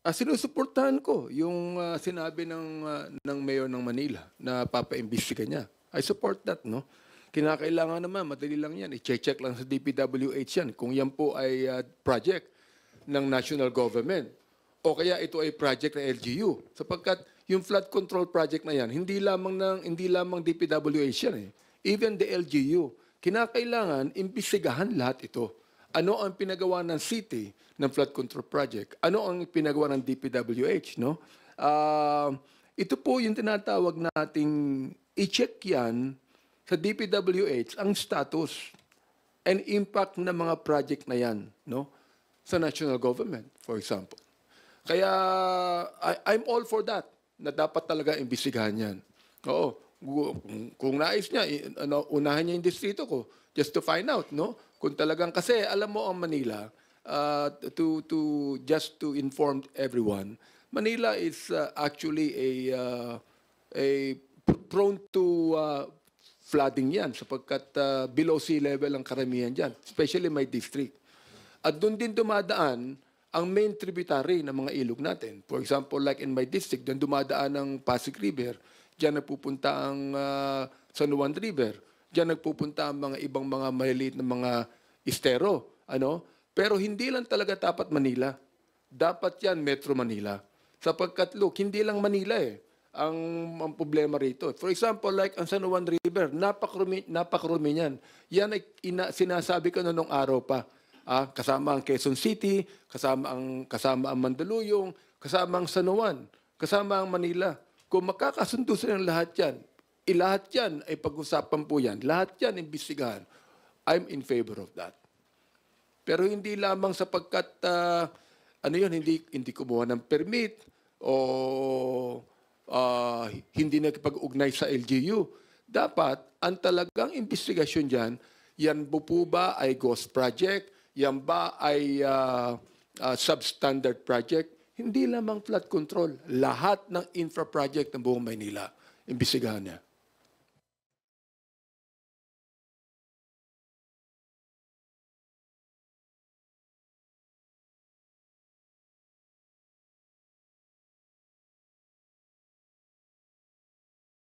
Sinusuportahan ko yung sinabi ng Mayor ng Manila na papaimbestiga niya. I support that, no? Kinakailangan naman, madali lang yan. I-check lang sa DPWH yan kung yan po ay project ng national government. O kaya ito ay project ng LGU. Sapagkat yung flood control project na yan, hindi lamang DPWH yan eh. Even the LGU. Kinakailangan imbestigahan lahat ito. Ano ang pinagawa ng city ng flood control project? Ano ang pinagawa ng DPWH, no? Ito po yung tinatawag nating i-check yan sa DPWH ang status and impact ng mga project na yan, no? Sa national government, for example. Kaya I'm all for that, na dapat talaga imbestigahan yan. Oo, kung nais niya, unahan niya yung distrito ko just to find out, no? Kung talagang, kasi alam mo ang Manila, just to inform everyone, Manila is actually a prone to flooding yan sapagkat below sea level ang karamihan dyan, especially my district. At doon din dumadaan ang main tributary ng mga ilog natin. For example, like in my district, doon dumadaan ang Pasig River, dyan nagpupunta ang San Juan River, dyan nagpupunta ang mga ibang mga maliliit na mga estero. Ano? Pero hindi lang talaga dapat Manila. Dapat yan Metro Manila. Sapagkat look, hindi lang Manila eh ang problema rito. For example, like ang San Juan River, napakarumi niyan. Yan ay sinasabi ko noong araw pa. Kasama ang Quezon City, kasama ang Mandaluyong, kasama ang San Juan, kasama ang Manila. Kung makakasundo silang lahat yan, lahat yan ay pag-usapan po yan. Lahat yan imbestigahan. I'm in favor of that. Pero hindi lamang sapagkat hindi kumuha ng permit o hindi nakipag-ugnay sa LGU. Dapat ang talagang investigasyon dyan, yan po ba ay ghost project? Yan ba ay substandard project? Hindi lamang flood control. Lahat ng infra project ng buong Maynila, imbestigahan niya.